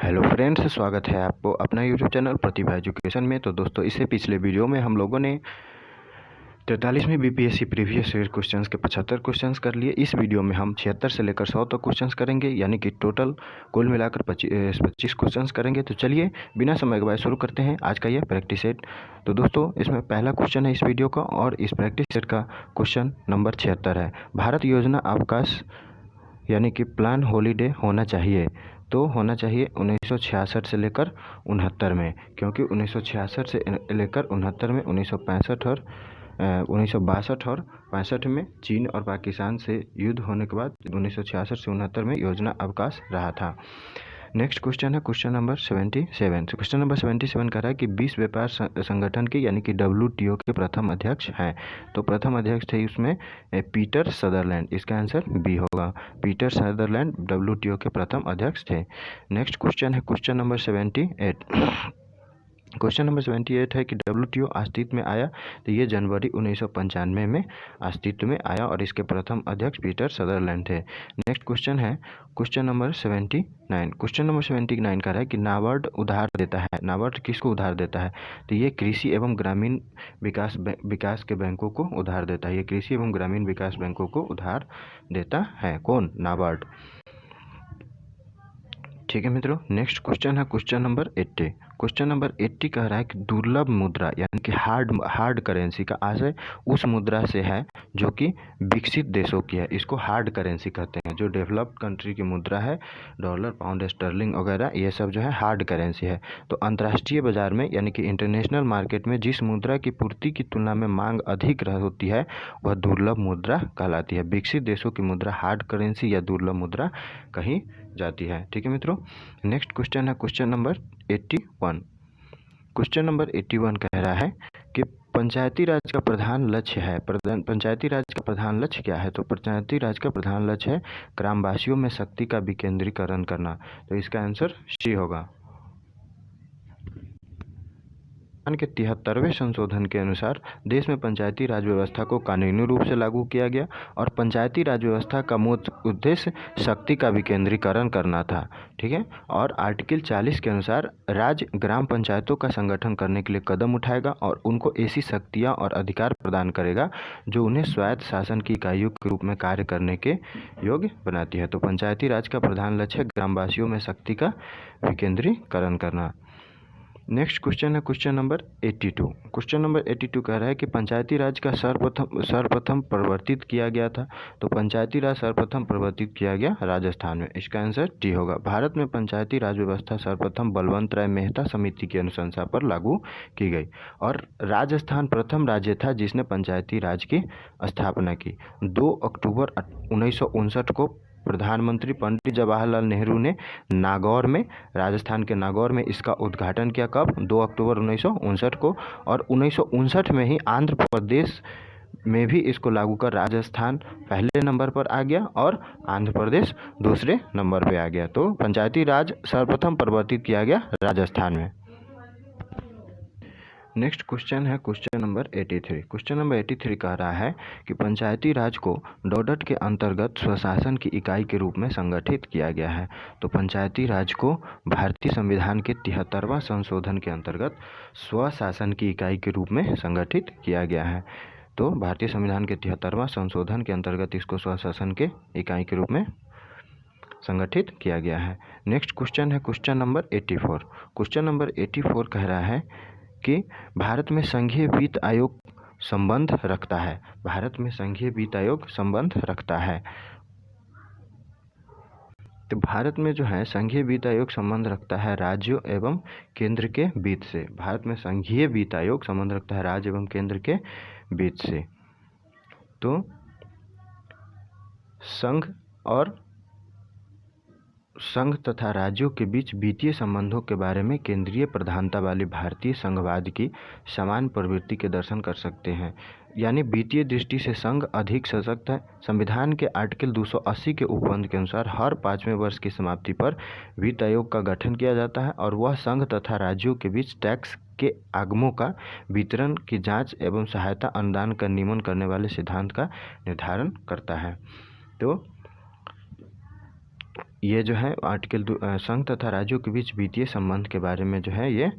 Hello friends, स्वागत है आपको अपना यूट्यूब चैनल प्रतिभा एजुकेशन में। तो दोस्तों, इससे पिछले वीडियो में हम लोगों ने 43वीं बीपीएससी प्रीवियस ईयर क्वेश्चंस के 75 क्वेश्चंस कर लिए। इस वीडियो में हम 76 से लेकर 100 तक क्वेश्चंस करेंगे, यानी कि टोटल कुल मिलाकर 25 क्वेश्चंस करेंगे। तो चलिए बिना समय गवाए शुरू करते हैं आज का ये प्रैक्टिस सेट। तो दोस्तों, इसमें पहला क्वेश्चन है इस वीडियो का, और इस प्रैक्टिस सेट का क्वेश्चन नंबर 76 है। भारत योजना अवकाश यानी कि प्लान हॉलीडे होना चाहिए, तो होना चाहिए 1966 से लेकर 69 में, क्योंकि 1966 से लेकर 69 में 1965 और 1962 और 65 में चीन और पाकिस्तान से युद्ध होने के बाद 1966 से 69 में योजना अवकाश रहा था। नेक्स्ट क्वेश्चन है क्वेश्चन नंबर 77। तो क्वेश्चन नंबर 77 कह रहा है कि विश्व व्यापार संगठन के यानी कि WTO के प्रथम अध्यक्ष हैं। तो प्रथम अध्यक्ष थे उसमें पीटर सदरलैंड। इसका आंसर बी होगा, पीटर सदरलैंड WTO के प्रथम अध्यक्ष थे। नेक्स्ट क्वेश्चन है क्वेश्चन नंबर 78। क्वेश्चन नंबर 78 है कि WTO अस्तित्व में आया, तो ये जनवरी 1995 में अस्तित्व में आया और इसके प्रथम अध्यक्ष पीटर सदरलैंड थे। नेक्स्ट क्वेश्चन है क्वेश्चन नंबर 79। क्वेश्चन नंबर 79 का है कि नाबार्ड उधार देता है। नाबार्ड किसको उधार देता है? तो ये कृषि एवं ग्रामीण विकास के बैंकों को उधार देता है। ये कृषि एवं ग्रामीण विकास बैंकों को उधार देता है। कौन? नाबार्ड। ठीक है मित्रों, नेक्स्ट क्वेश्चन है क्वेश्चन नंबर 80। क्वेश्चन नंबर 80 कह रहा है कि दुर्लभ मुद्रा यानी कि हार्ड करेंसी का आशय उस मुद्रा से है जो कि विकसित देशों की है। इसको हार्ड करेंसी कहते हैं। जो डेवलप्ड कंट्री की मुद्रा है, डॉलर, पाउंड स्टर्लिंग वगैरह, ये सब जो है हार्ड करेंसी है। तो अंतर्राष्ट्रीय बाजार में यानी कि इंटरनेशनल मार्केट में जिस मुद्रा की पूर्ति की तुलना में मांग अधिक होती है वह दुर्लभ मुद्रा कहलाती है। विकसित देशों की मुद्रा हार्ड करेंसी या दुर्लभ मुद्रा कहीं जाती है। ठीक है मित्रों, नेक्स्ट क्वेश्चन है क्वेश्चन नंबर 81। क्वेश्चन नंबर 81 कह रहा है कि पंचायती राज का प्रधान लक्ष्य है। पंचायती राज का प्रधान लक्ष्य क्या है? तो पंचायती राज का प्रधान लक्ष्य है ग्रामवासियों में शक्ति का विकेंद्रीकरण करना। तो इसका आंसर सी होगा। के 73वें संशोधन के अनुसार देश में पंचायती राज व्यवस्था को कानूनी रूप से लागू किया गया और पंचायती राज व्यवस्था का मुख्य उद्देश्य शक्ति का विकेंद्रीकरण करना था। ठीक है, और आर्टिकल 40 के अनुसार राज्य ग्राम पंचायतों का संगठन करने के लिए कदम उठाएगा और उनको ऐसी शक्तियां और अधिकार प्रदान करेगा जो उन्हें स्वायत्त शासन की इकाइयों के रूप में कार्य करने के योग्य बनाती है। तो पंचायती राज का प्रधान लक्ष्य ग्रामवासियों में शक्ति का विकेंद्रीकरण करना। नेक्स्ट क्वेश्चन है क्वेश्चन नंबर 82। क्वेश्चन नंबर 82 कह रहा है कि पंचायती राज का सर्वप्रथम प्रवर्तित किया गया था। तो पंचायती राज सर्वप्रथम प्रवर्तित किया गया राजस्थान में। इसका आंसर टी होगा। भारत में पंचायती राज व्यवस्था सर्वप्रथम बलवंत राय मेहता समिति की अनुशंसा पर लागू की गई और राजस्थान प्रथम राज्य था जिसने पंचायती राज की स्थापना की। 2 अक्टूबर 1959 को प्रधानमंत्री पंडित जवाहरलाल नेहरू ने नागौर में, राजस्थान के नागौर में इसका उद्घाटन किया। कब? 2 अक्टूबर 1959 को। और 1959 में ही आंध्र प्रदेश में भी इसको लागू कर राजस्थान पहले नंबर पर आ गया और आंध्र प्रदेश दूसरे नंबर पे आ गया। तो पंचायती राज सर्वप्रथम प्रवर्तित किया गया राजस्थान में। नेक्स्ट क्वेश्चन है क्वेश्चन नंबर 83। क्वेश्चन नंबर 83 कह रहा है कि पंचायती राज को डोडट के अंतर्गत स्वशासन की इकाई के रूप में संगठित किया गया है। तो पंचायती राज को भारतीय संविधान के 73वां संशोधन के अंतर्गत स्वशासन की इकाई के रूप में संगठित किया गया है। तो भारतीय संविधान के 73वां संशोधन के अंतर्गत इसको स्वशासन के इकाई के रूप में संगठित किया गया है। नेक्स्ट क्वेश्चन है क्वेश्चन नंबर 84। क्वेश्चन नंबर 84 कह रहा है कि भारत में संघीय वित्त आयोग संबंध रखता है। भारत में संघीय वित्त आयोग संबंध रखता है। तो भारत में जो है संघीय वित्त आयोग संबंध रखता है राज्यों एवं केंद्र के बीच से। भारत में संघीय वित्त आयोग संबंध रखता है राज्य एवं केंद्र के बीच से। तो संघ तथा राज्यों के बीच वित्तीय संबंधों के बारे में केंद्रीय प्रधानता वाली भारतीय संघवाद की समान प्रवृत्ति के दर्शन कर सकते हैं। यानी वित्तीय दृष्टि से संघ अधिक सशक्त है। संविधान के आर्टिकल 280 के उपबंध के अनुसार हर 5वें वर्ष की समाप्ति पर वित्त आयोग का गठन किया जाता है और वह संघ तथा राज्यों के बीच टैक्स के आगमों का वितरण की जांच एवं सहायता अनुदान का नियमन करने वाले सिद्धांत का निर्धारण करता है। तो ये जो है आर्टिकल संघ तथा राज्यों के बीच वित्तीय संबंध के बारे में जो है ये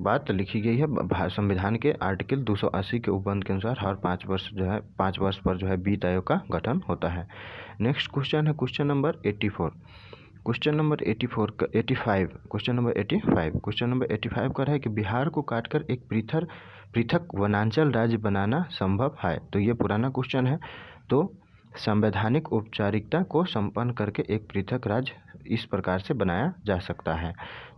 बात लिखी गई है। संविधान के आर्टिकल 280 के उपबंध के अनुसार हर 5 वर्ष जो है 5 वर्ष पर जो है वित्त आयोग का गठन होता है। नेक्स्ट क्वेश्चन है question number 84। Question number 85 question number 85 का है कि बिहार को काटकर एक पृथक वनांचल राज्य बनाना संभव है। तो ये पुराना क्वेश्चन है। तो संवैधानिक औपचारिकता को संपन्न करके एक पृथक राज्य इस प्रकार से बनाया जा सकता है।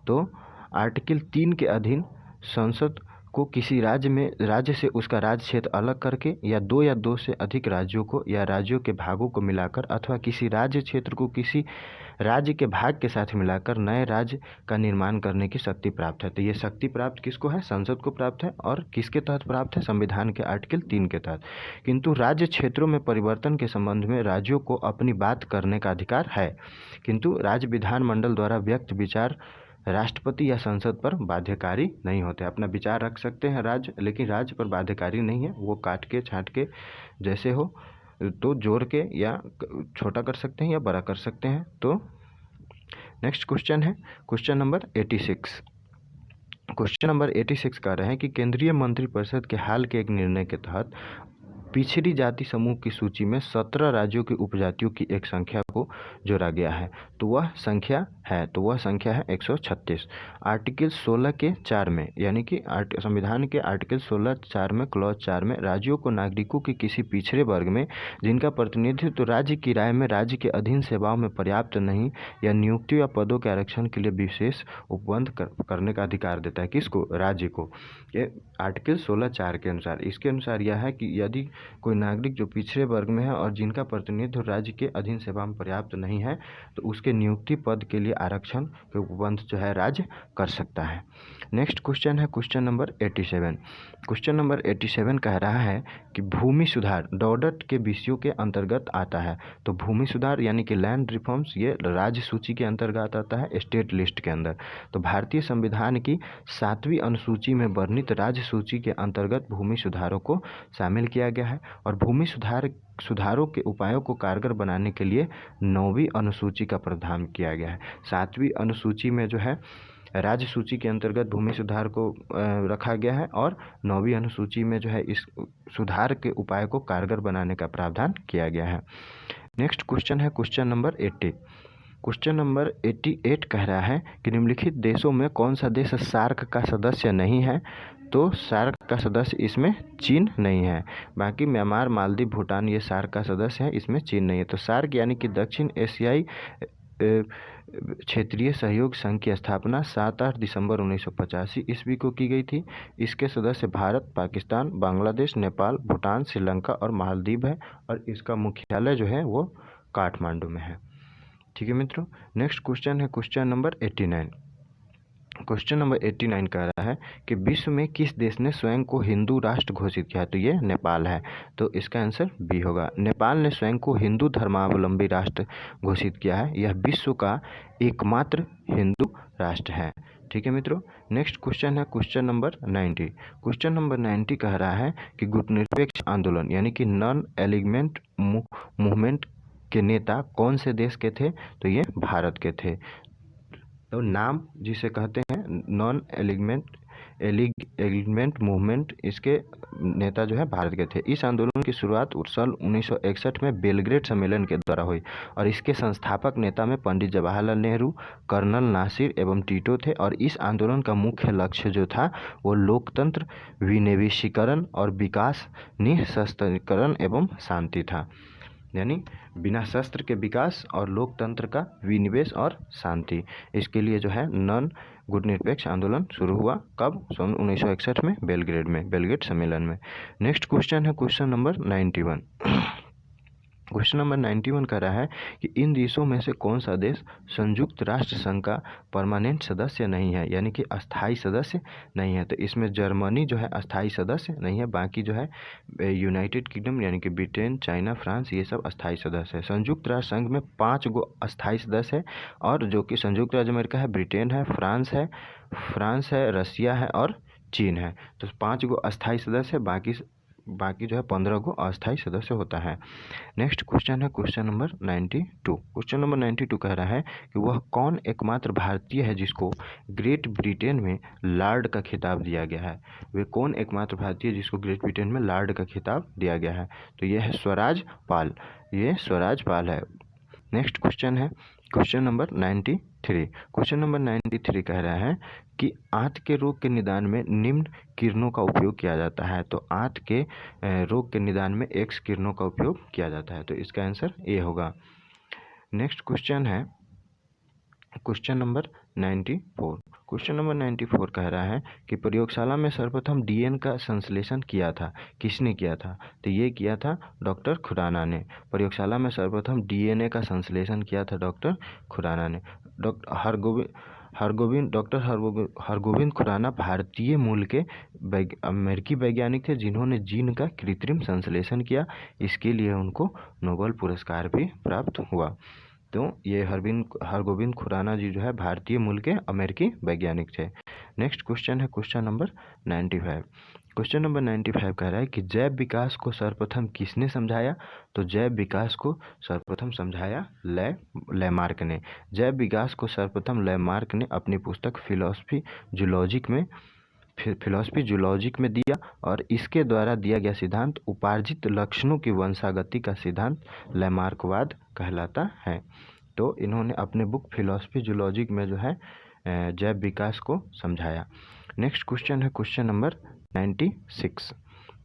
तो आर्टिकल 3 के अधीन संसद को किसी राज्य से उसका राज्य क्षेत्र अलग करके या दो से अधिक राज्यों को या राज्यों के भागों को मिलाकर अथवा किसी राज्य क्षेत्र को किसी राज्य के भाग के साथ मिलाकर नए राज्य का निर्माण करने की शक्ति प्राप्त है। तो ये शक्ति प्राप्त किसको है? संसद को प्राप्त है। और किसके तहत प्राप्त है? संविधान के आर्टिकल 3 के तहत। किंतु राज्य क्षेत्रों में परिवर्तन के संबंध में राज्यों को अपनी बात करने का अधिकार है, किंतु राज्य विधानमंडल द्वारा व्यक्त विचार राष्ट्रपति या संसद पर बाध्यकारी नहीं होते। अपना विचार रख सकते हैं राज्य, लेकिन राज्य पर बाध्यकारी नहीं है। वो काट के छाँट के जैसे हो तो जोड़ के या छोटा कर सकते हैं या बड़ा कर सकते हैं। तो नेक्स्ट क्वेश्चन है क्वेश्चन नंबर 86। क्वेश्चन नंबर 86 कह रहे हैं कि केंद्रीय मंत्रिपरिषद के हाल के एक निर्णय के तहत पिछड़ी जाति समूह की सूची में 17 राज्यों की उपजातियों की एक संख्या को जोड़ा गया है। तो वह संख्या है 136। आर्टिकल 16 के 4 में, यानी कि संविधान के आर्टिकल 16(4) में क्लॉज 4 में राज्यों को नागरिकों के किसी पिछड़े वर्ग में जिनका प्रतिनिधित्व तो राज्य की राय में राज्य के अधीन सेवाओं में पर्याप्त नहीं या नियुक्ति या पदों के आरक्षण के लिए विशेष उपबंध करने का अधिकार देता है। किसको? राज्य को। ये आर्टिकल 16(4) के अनुसार। इसके अनुसार यह है कि यदि कोई नागरिक जो पिछड़े वर्ग में है और जिनका प्रतिनिधित्व राज्य के अधीन सेवा में पर्याप्त नहीं है तो उसके नियुक्ति पद के लिए आरक्षण के उपबंध जो है राज्य कर सकता है। नेक्स्ट क्वेश्चन है क्वेश्चन नंबर 87। क्वेश्चन नंबर 87 कह रहा है कि भूमि सुधार डॉडट के विषयों के अंतर्गत आता है। तो भूमि सुधार यानी कि लैंड रिफॉर्म्स ये राज्य सूची के अंतर्गत आता है, स्टेट लिस्ट के अंदर। तो भारतीय संविधान की 7वीं अनुसूची में वर्णित राज्य सूची के अंतर्गत भूमि सुधारों को शामिल किया गया है और भूमि सुधारों के उपायों को कारगर बनाने के लिए 9वीं अनुसूची का प्रावधान किया गया है। 7वीं अनुसूची में जो है राज्य सूची के अंतर्गत भूमि सुधार को रखा गया है और 9वीं अनुसूची में जो है इस सुधार के उपाय को कारगर बनाने का प्रावधान किया गया है। नेक्स्ट क्वेश्चन है क्वेश्चन नंबर 80। क्वेश्चन नंबर 88 कह रहा है कि निम्नलिखित देशों में कौन सा देश सार्क का सदस्य नहीं है। तो सार्क का सदस्य इसमें चीन नहीं है। बाकी म्यांमार, मालदीव, भूटान ये सार्क का सदस्य है, इसमें चीन नहीं है। तो सार्क यानी कि दक्षिण एशियाई क्षेत्रीय सहयोग संघ की स्थापना 7-8 दिसंबर 1985 ईस्वी को की गई थी। इसके सदस्य भारत, पाकिस्तान, बांग्लादेश, नेपाल, भूटान, श्रीलंका और मालदीव है और इसका मुख्यालय जो है वो काठमांडू में है। ठीक है मित्रों। नेक्स्ट क्वेश्चन है क्वेश्चन नंबर 89। क्वेश्चन नंबर 89 कह रहा है कि विश्व में किस देश ने स्वयं को हिंदू राष्ट्र घोषित किया है। तो ये नेपाल है। तो इसका आंसर बी होगा। नेपाल ने स्वयं को हिंदू धर्मावलंबी राष्ट्र घोषित किया है। यह विश्व का एकमात्र हिंदू राष्ट्र है। ठीक है मित्रों। नेक्स्ट क्वेश्चन है क्वेश्चन नंबर 90। क्वेश्चन नंबर 90 कह रहा है कि गुटनिरपेक्ष आंदोलन यानी कि नॉन एलिगमेंट मूवमेंट के नेता कौन से देश के थे। तो ये भारत के थे। तो नाम जिसे कहते हैं नॉन एलिगमेंट मूवमेंट, इसके नेता जो है भारत के थे। इस आंदोलन की शुरुआत साल 1961 में बेलग्रेड सम्मेलन के द्वारा हुई और इसके संस्थापक नेता में पंडित जवाहरलाल नेहरू, कर्नल नासिर एवं टीटो थे। और इस आंदोलन का मुख्य लक्ष्य जो था वो लोकतंत्र, विनिवेशीकरण और विकास, निःशस्त्रीकरण एवं शांति था। यानी बिना शस्त्र के विकास और लोकतंत्र का विनिवेश और शांति। इसके लिए जो है नॉन गुटनिरपेक्ष आंदोलन शुरू हुआ कब? सन 1961 में बेलग्रेड सम्मेलन में। नेक्स्ट क्वेश्चन है क्वेश्चन नंबर 91। क्वेश्चन नंबर 91 कह रहा है कि इन देशों में से कौन सा देश संयुक्त राष्ट्र संघ का परमानेंट सदस्य नहीं है, यानी कि अस्थाई सदस्य नहीं है। तो इसमें जर्मनी जो है अस्थाई सदस्य नहीं है। बाकी जो है यूनाइटेड किंगडम यानी कि ब्रिटेन, चाइना, फ्रांस ये सब अस्थाई सदस्य है। संयुक्त राष्ट्र संघ में 5 गो अस्थाई सदस्य है और जो कि संयुक्त राज्य अमेरिका है, ब्रिटेन है, फ्रांस है, रसिया है और चीन है। तो 5 गो अस्थाई सदस्य है, बाकी बाकी जो है 15 को अस्थायी सदस्य होता है। नेक्स्ट क्वेश्चन है क्वेश्चन नंबर 92। क्वेश्चन नंबर 92 कह रहा है कि वह कौन एकमात्र भारतीय है जिसको ग्रेट ब्रिटेन में लॉर्ड का खिताब दिया गया है। वे कौन एकमात्र भारतीय जिसको ग्रेट ब्रिटेन में लॉर्ड का खिताब दिया गया है, तो यह है स्वराज पाल, ये स्वराज पाल है। नेक्स्ट क्वेश्चन है क्वेश्चन नंबर 93। क्वेश्चन नंबर 93 कह रहा है कि आंत के रोग के निदान में निम्न किरणों का उपयोग किया जाता है। तो आंत के रोग के निदान में एक्स किरणों का उपयोग किया जाता है, तो इसका आंसर ए होगा। नेक्स्ट क्वेश्चन है क्वेश्चन नंबर 94। क्वेश्चन नंबर 94 कह रहा है कि प्रयोगशाला में सर्वप्रथम डीएनए का संश्लेषण किया था, किसने किया था, तो ये किया था डॉक्टर खुराना ने। प्रयोगशाला में सर्वप्रथम डीएनए का संश्लेषण किया था डॉक्टर खुराना ने। डॉक्टर हरगोविंद खुराना भारतीय मूल के अमेरिकी वैज्ञानिक थे जिन्होंने जीन का कृत्रिम संश्लेषण किया। इसके लिए उनको नोबेल पुरस्कार भी प्राप्त हुआ। तो ये हरगोविंद खुराना जी जो है भारतीय मूल के अमेरिकी वैज्ञानिक थे। नेक्स्ट क्वेश्चन है क्वेश्चन नंबर 95। क्वेश्चन नंबर 95 कह रहा है कि जैव विकास को सर्वप्रथम किसने समझाया, तो जैव विकास को सर्वप्रथम समझाया लैमार्क ने। जैव विकास को सर्वप्रथम लैमार्क ने अपनी पुस्तक फिलॉसफी जूलॉजिक में दिया, और इसके द्वारा दिया गया सिद्धांत उपार्जित लक्षणों की वंशागति का सिद्धांत लैमार्कवाद कहलाता है। तो इन्होंने अपने बुक फिलॉसफी जूलॉजिक में जो है जैव विकास को समझाया। नेक्स्ट क्वेश्चन है क्वेश्चन नंबर 96।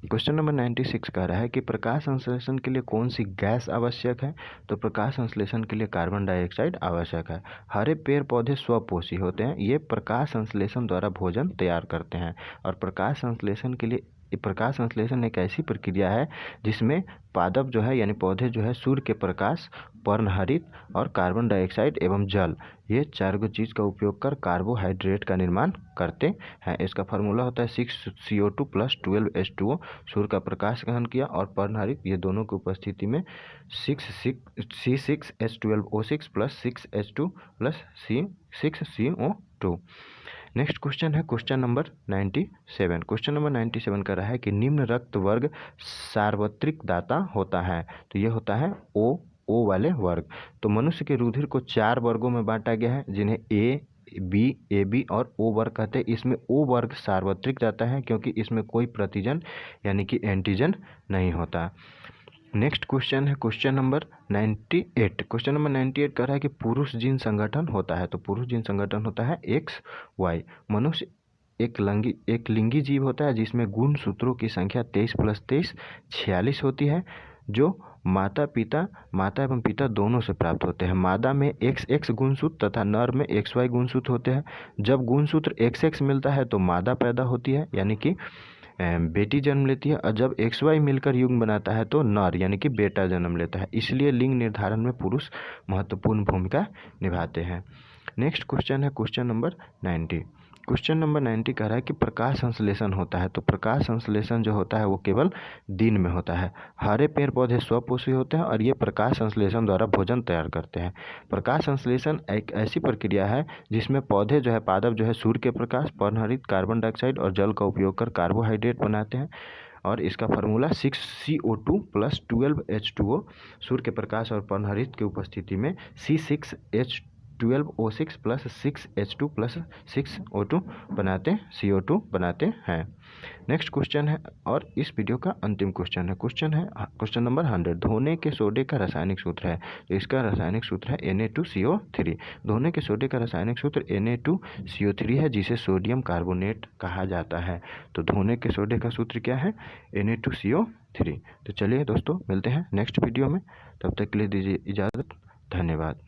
क्वेश्चन नंबर 96 कह रहा है कि प्रकाश संश्लेषण के लिए कौन सी गैस आवश्यक है, तो प्रकाश संश्लेषण के लिए कार्बन डाइऑक्साइड आवश्यक है। हरे पेड़ पौधे स्वपोषी होते हैं, ये प्रकाश संश्लेषण द्वारा भोजन तैयार करते हैं। और प्रकाश संश्लेषण एक ऐसी प्रक्रिया है जिसमें पादप जो है यानी पौधे जो है सूर्य के प्रकाश, पर्णहरित और कार्बन डाइऑक्साइड एवं जल, ये 4 चीज़ का उपयोग कर कार्बोहाइड्रेट का निर्माण करते हैं। इसका फार्मूला होता है 6CO2 + 12H2O। सूर्य का प्रकाश ग्रहण किया और पर्णहरित, ये दोनों की उपस्थिति में C6H12O6 + 6H2 + C6CO2। Next question है क्वेश्चन नंबर 97। क्वेश्चन नंबर 97 का रहा है कि निम्न रक्त वर्ग सार्वत्रिक दाता होता है, तो ये होता है ओ वाले वर्ग। तो मनुष्य के रुधिर को 4 वर्गों में बांटा गया है जिन्हें ए बी और ओ वर्ग कहते हैं। इसमें ओ वर्ग सार्वत्रिक जाता है क्योंकि इसमें कोई प्रतिजन यानी कि एंटीजन नहीं होता। नेक्स्ट क्वेश्चन है क्वेश्चन नंबर 98। क्वेश्चन नंबर 98 कह रहा है कि पुरुष जीन संगठन होता है, तो पुरुष जीन संगठन होता है XY। मनुष्य एक लिंगी जीव होता है जिसमें गुणसूत्रों की संख्या 23 + 23 46 होती है, जो माता एवं पिता दोनों से प्राप्त होते हैं। मादा में XX गुणसूत्र तथा नर में XY गुणसूत्र होते हैं। जब गुणसूत्र XX मिलता है तो मादा पैदा होती है यानी कि बेटी जन्म लेती है, और जब XY मिलकर युग्म बनाता है तो नर यानी कि बेटा जन्म लेता है। इसलिए लिंग निर्धारण में पुरुष महत्वपूर्ण भूमिका निभाते हैं। नेक्स्ट क्वेश्चन है क्वेश्चन नंबर 90। क्वेश्चन नंबर 90 कह रहा है कि प्रकाश संश्लेषण होता है, तो प्रकाश संश्लेषण जो होता है वो केवल दिन में होता है। हरे पेड़ पौधे स्वपोषी होते हैं और ये प्रकाश संश्लेषण द्वारा भोजन तैयार करते हैं। प्रकाश संश्लेषण एक ऐसी प्रक्रिया है जिसमें पौधे जो है पादप जो है सूर्य के प्रकाश, पर्णहरित, कार्बन डाइऑक्साइड और जल का उपयोग कर कार्बोहाइड्रेट बनाते हैं। और इसका फार्मूला 6CO2 + 12H2O। सूर्य के प्रकाश और पर्णहरित की उपस्थिति में C6H12O6 + 6H2 + 6O2 CO2 बनाते हैं। नेक्स्ट क्वेश्चन है और इस वीडियो का अंतिम क्वेश्चन है क्वेश्चन नंबर 100। धोने के सोडे का रासायनिक सूत्र है, तो इसका रासायनिक सूत्र है Na2CO3। धोने के सोडे का रासायनिक सूत्र Na2CO3 है जिसे सोडियम कार्बोनेट कहा जाता है। तो धोने के सोडे का सूत्र क्या है, Na2CO3। तो चलिए दोस्तों मिलते हैं नेक्स्ट वीडियो में, तब तक के लिए दीजिए इजाज़त, धन्यवाद।